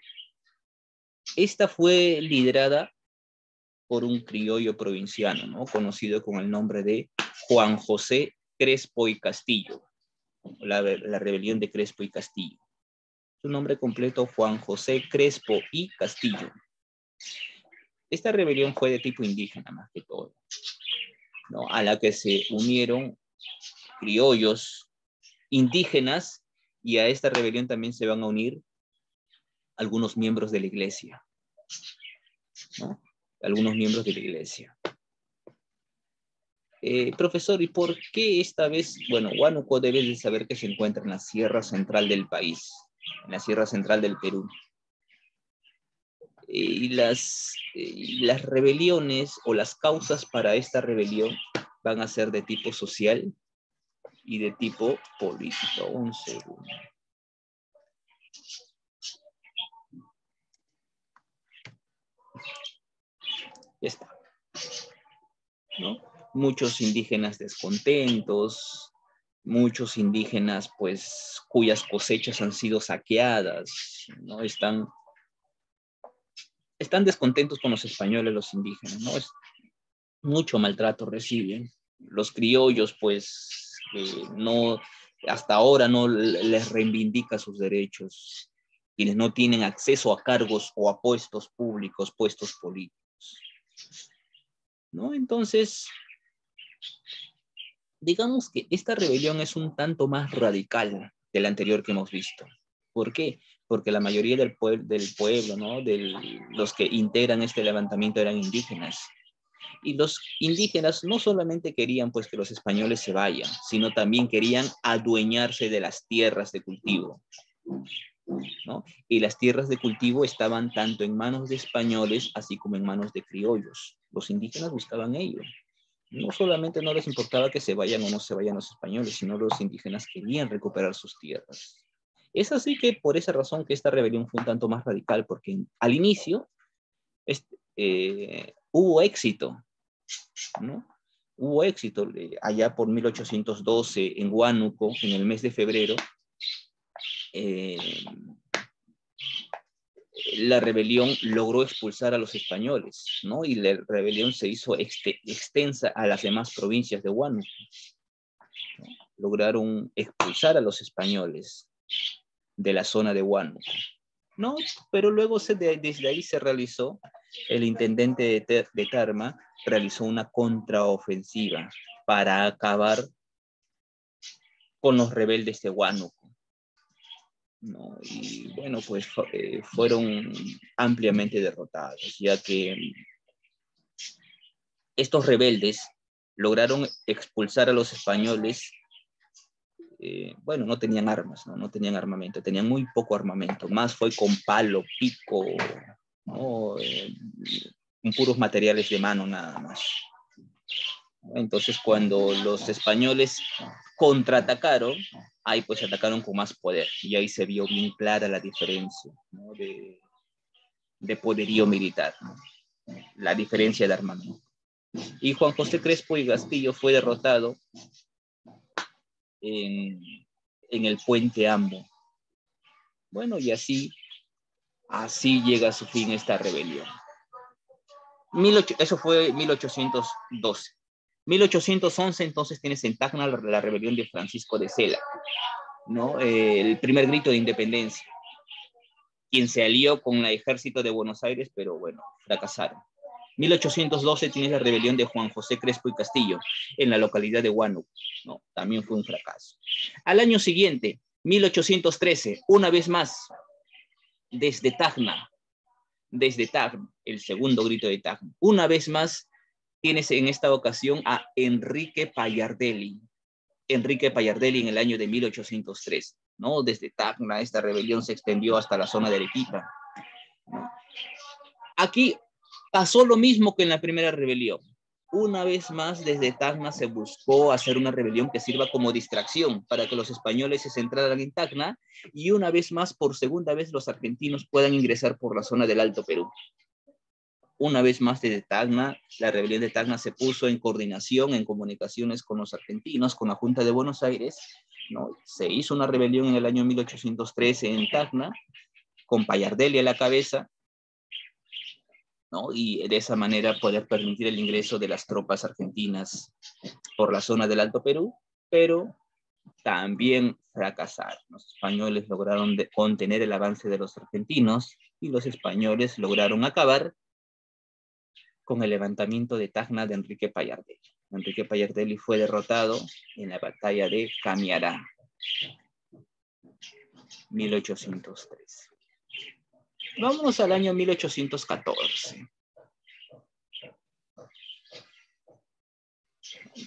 Esta fue liderada por un criollo provinciano, ¿no? Conocido con el nombre de Juan José Crespo y Castillo, la rebelión de Crespo y Castillo. Su nombre completo, Juan José Crespo y Castillo. Esta rebelión fue de tipo indígena más que todo, ¿no? A la que se unieron criollos indígenas, y a esta rebelión también se van a unir algunos miembros de la iglesia, ¿no? Algunos miembros de la iglesia. Profesor, ¿y por qué esta vez? Bueno, Huánuco debes de saber que se encuentra en la sierra central del país, en la sierra central del Perú. Y las rebeliones o las causas para esta rebelión van a ser de tipo social y de tipo político. Un segundo. Ya está, ¿no? Muchos indígenas descontentos, muchos indígenas pues cuyas cosechas han sido saqueadas, ¿no? Están descontentos con los españoles, los indígenas, ¿no? Mucho maltrato reciben. Los criollos pues no, hasta ahora no les reivindica sus derechos, quienes no tienen acceso a cargos o a puestos públicos, puestos políticos, ¿no? Entonces, digamos que esta rebelión es un tanto más radical de la anterior que hemos visto. ¿Por qué? Porque la mayoría del pueblo, ¿no? Los que integran este levantamiento eran indígenas. Y los indígenas no solamente querían pues que los españoles se vayan, sino también querían adueñarse de las tierras de cultivo, ¿no? Y las tierras de cultivo estaban tanto en manos de españoles así como en manos de criollos. Los indígenas buscaban ello. No solamente no les importaba que se vayan o no se vayan los españoles, sino los indígenas querían recuperar sus tierras. Es así que por esa razón que esta rebelión fue un tanto más radical, porque al inicio hubo éxito, ¿no? Hubo éxito allá por 1812 en Huánuco, en el mes de febrero. La rebelión logró expulsar a los españoles, ¿no? Y la rebelión se hizo extensa a las demás provincias de Huánuco, ¿no? Lograron expulsar a los españoles de la zona de Huánuco, ¿no? Pero luego desde ahí se realizó, el intendente de Tarma realizó una contraofensiva para acabar con los rebeldes de Huánuco, ¿no? Y bueno, pues fueron ampliamente derrotados, ya que estos rebeldes lograron expulsar a los españoles. Bueno, no tenían armas, ¿no? No tenían armamento, tenían muy poco armamento, más fue con palo, pico, ¿no? Con puros materiales de mano nada más. Entonces, cuando los españoles contraatacaron, ahí pues atacaron con más poder, y ahí se vio bien clara la diferencia, ¿no? de poderío militar, ¿no? La diferencia de armamento. Y Juan José Crespo y Castillo fue derrotado en el puente Ambo. Bueno, y así llega a su fin esta rebelión. Eso fue 1812. 1811, entonces tienes en Tacna la rebelión de Francisco de Sela, ¿no? El primer grito de independencia, quien se alió con el ejército de Buenos Aires, pero bueno, fracasaron. 1812 tienes la rebelión de Juan José Crespo y Castillo en la localidad de Huánuco, ¿no? También fue un fracaso. Al año siguiente, 1813, una vez más, desde Tacna, el segundo grito de Tacna, una vez más tienes en esta ocasión a Enrique Payardelli. Enrique Payardelli en el año de 1813, ¿no? Desde Tacna esta rebelión se extendió hasta la zona de Arequipa, ¿no? Aquí pasó lo mismo que en la primera rebelión. Una vez más, desde Tacna se buscó hacer una rebelión que sirva como distracción para que los españoles se centraran en Tacna, y una vez más, por segunda vez, los argentinos puedan ingresar por la zona del Alto Perú. Una vez más, desde Tacna, la rebelión de Tacna se puso en coordinación, en comunicaciones con los argentinos, con la Junta de Buenos Aires, ¿no? Se hizo una rebelión en el año 1813 en Tacna, con Payardelli a la cabeza, ¿no? Y de esa manera poder permitir el ingreso de las tropas argentinas por la zona del Alto Perú, pero también fracasaron. Los españoles lograron contener el avance de los argentinos, y los españoles lograron acabar con el levantamiento de Tacna de Enrique Payardelli. Enrique Payardelli fue derrotado en la batalla de Camiará, 1813. Vámonos al año 1814.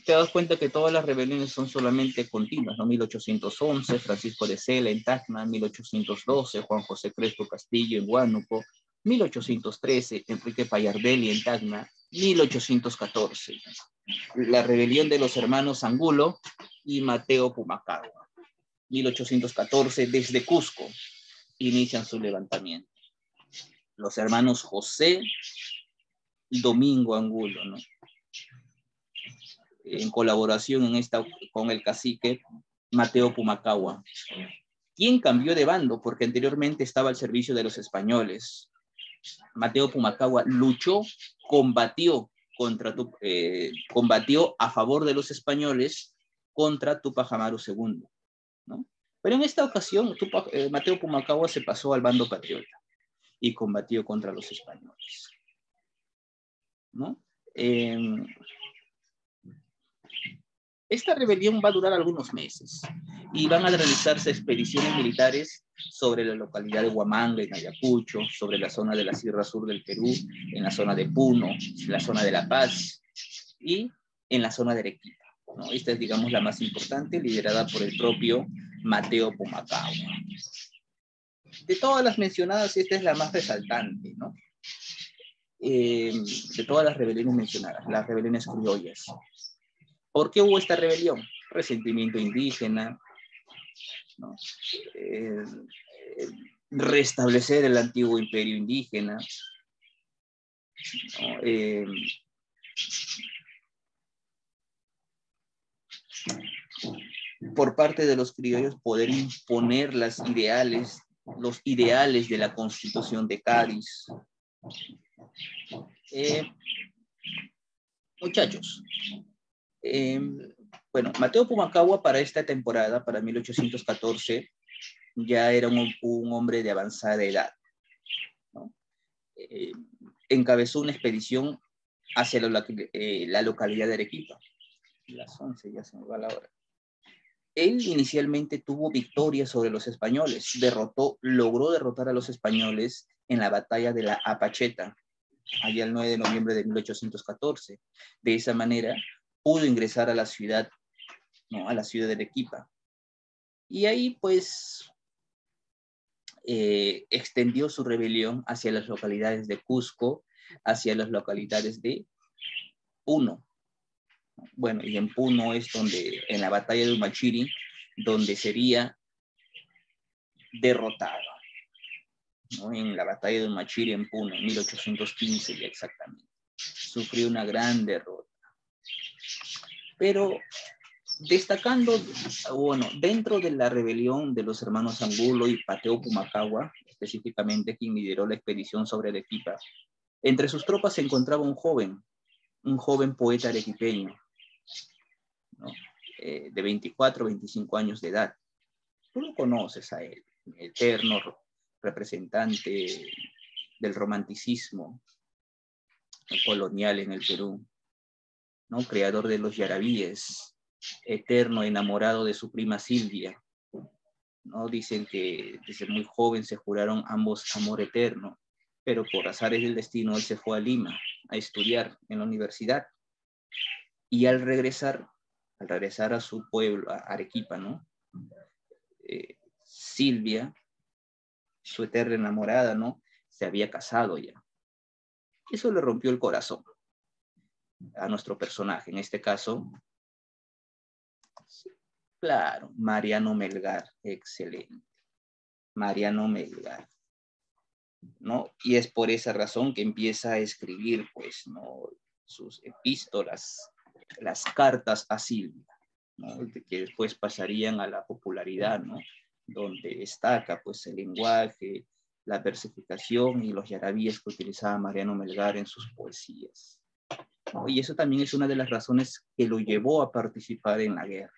Te das cuenta que todas las rebeliones son solamente continuas, ¿no? 1811, Francisco de Sela en Tacna, 1812, Juan José Crespo Castillo en Huánuco, 1813, Enrique Payardelli en Tacna, 1814, la rebelión de los hermanos Angulo y Mateo Pumacagua, 1814, desde Cusco inician su levantamiento. Los hermanos José y Domingo Angulo, ¿no? En colaboración con el cacique Mateo Pumacagua, quien cambió de bando porque anteriormente estaba al servicio de los españoles. Mateo Pumacagua luchó, combatió a favor de los españoles contra Túpac Amaru II, ¿no? Pero en esta ocasión Mateo Pumacagua se pasó al bando patriota y combatió contra los españoles, ¿no? Esta rebelión va a durar algunos meses. y van a realizarse expediciones militares sobre la localidad de Huamanga, en Ayacucho, sobre la zona de la Sierra Sur del Perú, en la zona de Puno, en la zona de La Paz y en la zona de Arequipa, ¿no? Esta es, digamos, la más importante, liderada por el propio Mateo Pumacahua. De todas las mencionadas, esta es la más resaltante, ¿no? De todas las rebeliones mencionadas, las rebeliones criollas. ¿Por qué hubo esta rebelión? Resentimiento indígena, ¿no? Restablecer el antiguo imperio indígena, ¿no? Por parte de los criollos poder imponer los ideales de la Constitución de Cádiz. Muchachos, bueno, Mateo Pumacahua para esta temporada, para 1814, ya era un hombre de avanzada edad, ¿no? Encabezó una expedición hacia la localidad de Arequipa. Las 11 ya se me va la hora. Él inicialmente tuvo victoria sobre los españoles, logró derrotar a los españoles en la batalla de la Apacheta, allá el 9 de noviembre de 1814. De esa manera pudo ingresar a la ciudad, ¿no? A la ciudad de Arequipa. Y ahí pues extendió su rebelión hacia las localidades de Cusco, hacia las localidades de Puno. Bueno, y en Puno es donde, en la batalla de Humachiri, donde sería derrotado, ¿no? En la batalla de Humachiri en Puno, en 1815 ya exactamente. Sufrió una gran derrota. Pero destacando, bueno, dentro de la rebelión de los hermanos Angulo y Mateo Pumacahua, específicamente quien lideró la expedición sobre Arequipa, entre sus tropas se encontraba un joven poeta arequipeño, ¿no? De 24, 25 años de edad. Tú lo conoces a él, eterno representante del romanticismo colonial en el Perú, ¿no? Creador de los yarabíes, eterno enamorado de su prima Silvia, ¿no? Dicen que desde muy joven se juraron ambos amor eterno, pero por azares del destino él se fue a Lima a estudiar en la universidad. Y al regresar a su pueblo, a Arequipa, ¿no? Silvia, su eterna enamorada, ¿no? Se había casado ya. Eso le rompió el corazón a nuestro personaje, en este caso, claro, Mariano Melgar, excelente. Mariano Melgar, ¿no? Y es por esa razón que empieza a escribir, pues, ¿no? Sus epístolas, las cartas a Silvia, ¿no? Que después pasarían a la popularidad, ¿no? Donde destaca, pues, el lenguaje, la versificación y los yarabíes que utilizaba Mariano Melgar en sus poesías, ¿no? Y eso también es una de las razones que lo llevó a participar en la guerra,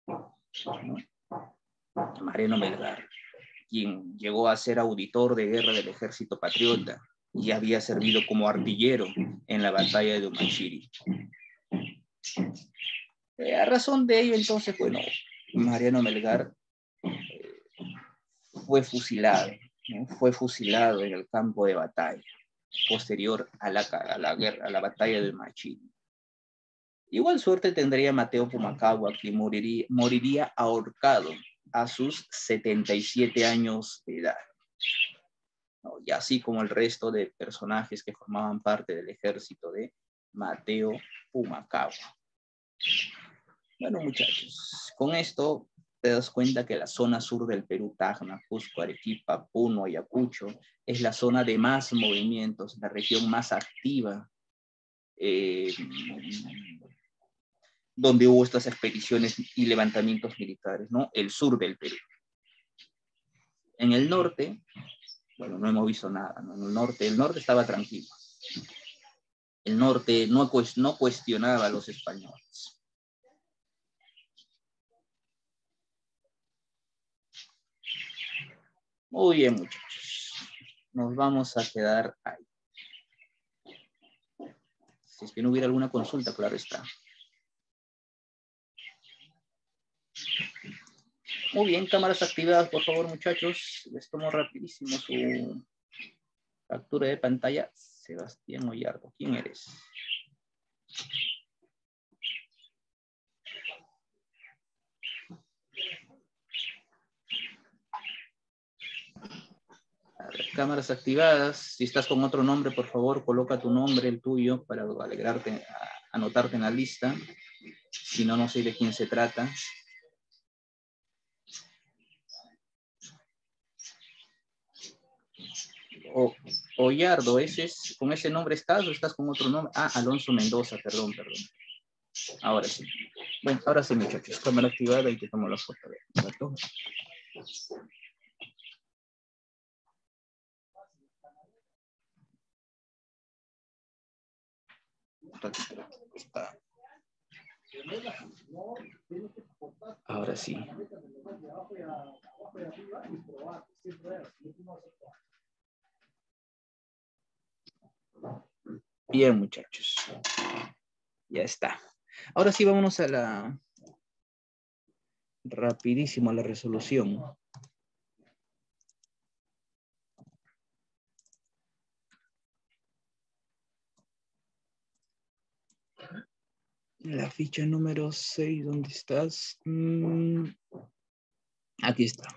¿no? Mariano Melgar, quien llegó a ser auditor de guerra del ejército patriota y había servido como artillero en la batalla de Humachiri. A razón de ello, entonces, bueno, Mariano Melgar fue fusilado, ¿no? Fue fusilado en el campo de batalla, posterior a la guerra, a la batalla de Humachiri. Igual suerte tendría Mateo Pumacahua, que moriría ahorcado a sus 77 años de edad, ¿no? Y así como el resto de personajes que formaban parte del ejército de Mateo Pumacahua. Bueno, muchachos, con esto te das cuenta que la zona sur del Perú, Tacna, Cusco, Arequipa, Puno, Ayacucho, es la zona de más movimientos, la región más activa, donde hubo estas expediciones y levantamientos militares, ¿no? El sur del Perú. En el norte, bueno, no hemos visto nada, ¿no? En el norte estaba tranquilo. El norte no cuestionaba a los españoles. Muy bien, muchachos. Nos vamos a quedar ahí. Si es que no hubiera alguna consulta, claro está. Muy bien, cámaras activadas, por favor, muchachos. Les tomo rapidísimo su captura de pantalla. Sebastián Ollardo, ¿quién eres? A ver, cámaras activadas. Si estás con otro nombre, por favor, coloca tu nombre, el tuyo, para alegrarte, anotarte en la lista. Si no, no sé de quién se trata. Ollardo, ¿con ese nombre estás o estás con otro nombre? Ah, Alonso Mendoza, perdón. Ahora sí. Bueno, ahora sí, muchachos. Cámara activada y te tomo la foto. Ahora sí. Bien, muchachos. Ya está. Ahora sí, vámonos a rapidísimo a la resolución. La ficha número 6, ¿dónde estás? Aquí está.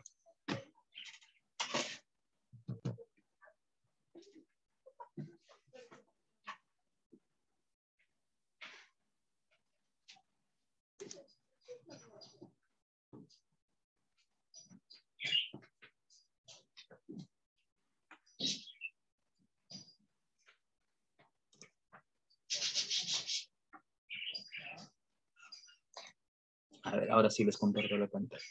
A ver, ahora sí les comparto la pantalla.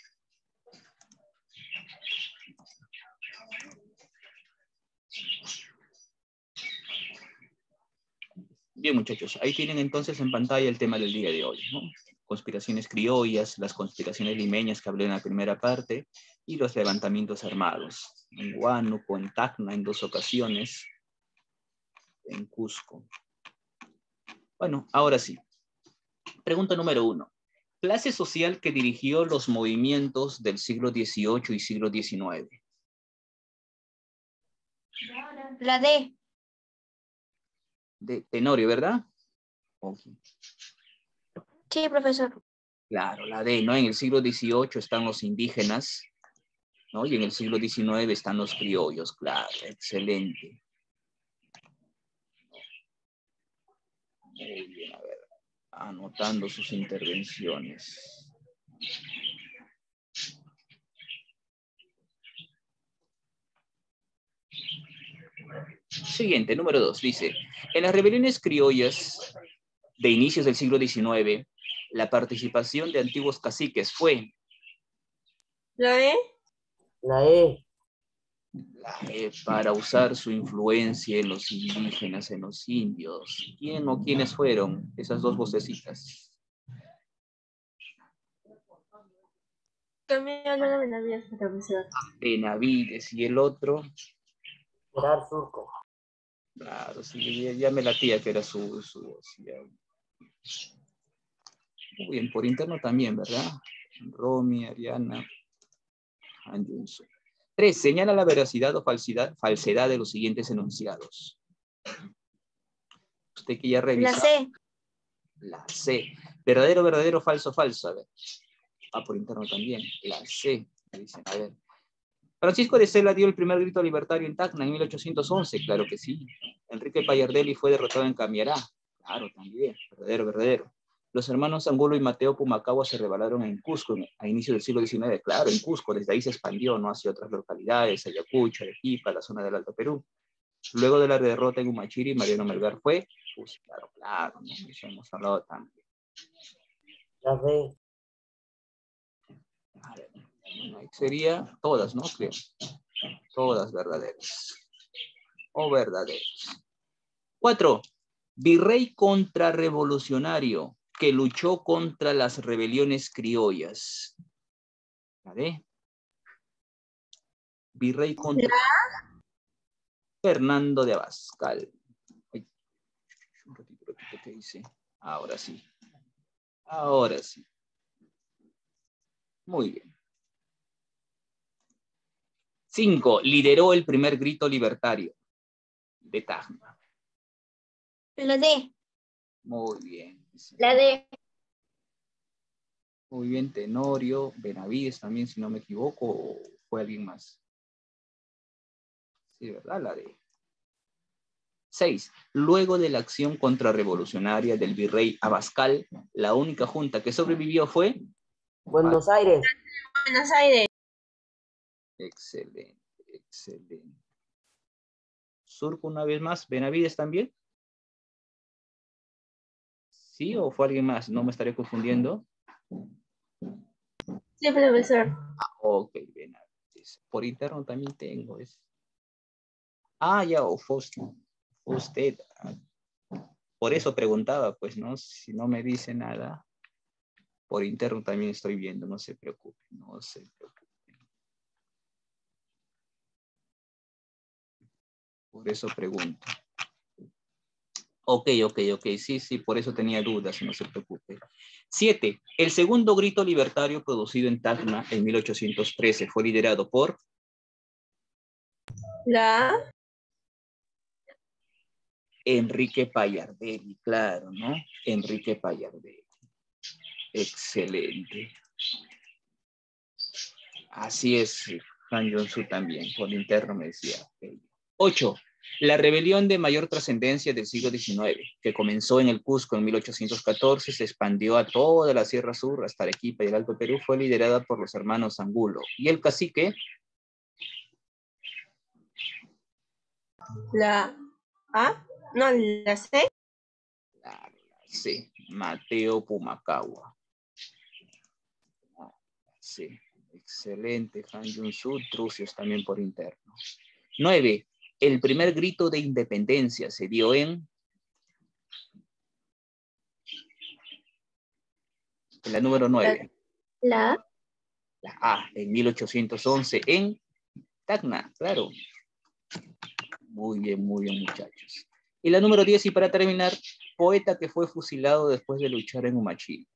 Bien, muchachos, ahí tienen entonces en pantalla el tema del día de hoy, ¿no? Conspiraciones criollas, las conspiraciones limeñas que hablé en la primera parte, y los levantamientos armados, en Huánuco, en Tacna, en 2 ocasiones, en Cusco. Bueno, ahora sí. Pregunta número 1. Clase social que dirigió los movimientos del siglo XVIII y siglo XIX. La D. De Tenorio, ¿verdad? Okay. Sí, profesor. Claro, la D, ¿no? En el siglo XVIII están los indígenas, ¿no? Y en el siglo XIX están los criollos, claro, excelente. Muy bien, a ver, anotando sus intervenciones. Siguiente, número 2, dice, en las rebeliones criollas de inicios del siglo XIX, la participación de antiguos caciques fue... La E. La E. Para usar su influencia en los indígenas, en los indios. ¿Quién o quiénes fueron esas 2 vocecitas? También habla de Benavides, profesor. Benavides, y el otro... Gerard Surco. Claro, sí, ya me latía que era su muy bien, por interno también, ¿verdad? Romy, Ariana, Anjunso. 3. Señala la veracidad o falsedad de los siguientes enunciados. Usted que ya revisó. La C. La C. Verdadero, verdadero, falso, falso. A ver. Por interno también. La C. Dicen, a ver. Francisco de Sela dio el primer grito libertario en Tacna en 1811. Claro que sí. Enrique Payardelli fue derrotado en Camiará. Claro, también. Verdadero, verdadero. Los hermanos Angulo y Mateo Pumacagua se rebelaron en Cusco a inicios del siglo XIX. Claro, en Cusco. Desde ahí se expandió, ¿no? Hacia otras localidades, Ayacucho, Arequipa, la zona del Alto Perú. Luego de la derrota en Humachiri, Mariano Melgar fue, pues claro, ¿no? Eso hemos hablado también. La D. A ver, sería todas, ¿no? Creo. Todas verdaderas. O verdaderas. 4. Virrey contrarrevolucionario que luchó contra las rebeliones criollas. ¿Vale? Virrey contra... Fernando de Abascal. Ay, un ratito, ¿qué dice? Ahora sí. Ahora sí. Muy bien. 5. Lideró el primer grito libertario de Tacna. La D. Muy bien. La D. Muy bien, Tenorio, Benavides también, si no me equivoco, o fue alguien más. Sí, ¿verdad? La D. 6. Luego de la acción contrarrevolucionaria del virrey Abascal, la única junta que sobrevivió fue... Buenos Aires. Buenos Aires. Excelente, excelente. Surco una vez más, Benavides también. ¿Sí o fue alguien más? No me estaré confundiendo. Sí, profesor. Ok, Benavides. Por interno también tengo. Ya, o fue usted. Por eso preguntaba, pues, ¿no? Si no me dice nada, por interno también estoy viendo, no se preocupe, no se preocupe. Por eso pregunto. Ok, sí, por eso tenía dudas, no se preocupe. 7. El segundo grito libertario producido en Tacna en 1813 fue liderado por... La Enrique Payardelli, claro, ¿no? Enrique Payardelli. Excelente. Así es, Han Jong-soo también, por interno me decía. 8. La rebelión de mayor trascendencia del siglo XIX, que comenzó en el Cusco en 1814, se expandió a toda la Sierra Sur, hasta Arequipa y el Alto Perú, fue liderada por los hermanos Angulo. Y el cacique... La A. No, la C. Sí, Mateo Pumacahua. Sí, excelente, Han Jong-soo, Trucios también por interno. 9. El primer grito de independencia se dio en... La número 9. La La A, en 1811 en Tacna, claro. Muy bien, muchachos. Y la número 10, y para terminar, poeta que fue fusilado después de luchar en Humachil.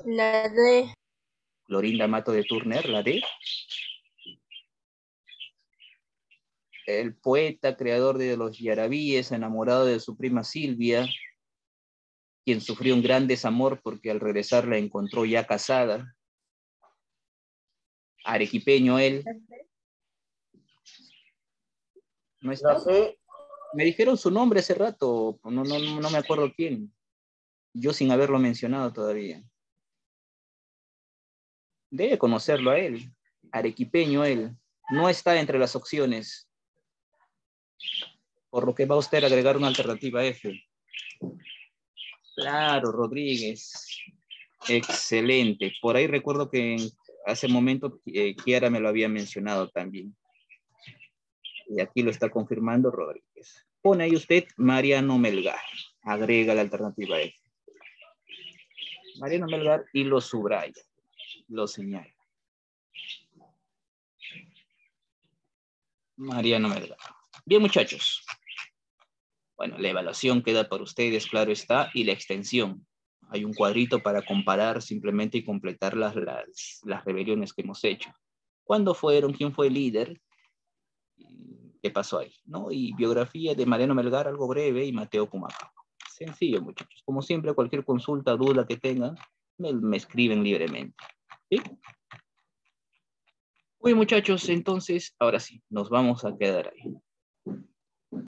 La D. Florinda Mato de Turner, la D. El poeta, creador de los Yarabíes, enamorado de su prima Silvia, quien sufrió un gran desamor porque al regresar la encontró ya casada. Arequipeño él. ¿No está? La C. Me dijeron su nombre hace rato, no me acuerdo quién. Yo sin haberlo mencionado todavía. Debe conocerlo a él. Arequipeño él. No está entre las opciones. Por lo que va usted a agregar una alternativa F. Claro, Rodríguez. Excelente. Por ahí recuerdo que hace momento Kiara me lo había mencionado también. Y aquí lo está confirmando Rodríguez. Pone ahí usted Mariano Melgar. Agrega la alternativa F. Mariano Melgar y lo subraya. Lo señala. Mariano Melgar. Bien, muchachos. Bueno, la evaluación queda para ustedes, claro está, y la extensión. Hay un cuadrito para comparar simplemente y completar las rebeliones que hemos hecho. ¿Cuándo fueron? ¿Quién fue el líder? ¿Qué pasó ahí? ¿No? Y biografía de Mariano Melgar, algo breve, y Mateo Pumacahua. Sencillo, muchachos. Como siempre, cualquier consulta, duda que tengan, me escriben libremente. ¿Sí? Muy bien, muchachos, entonces, ahora sí, nos vamos a quedar ahí.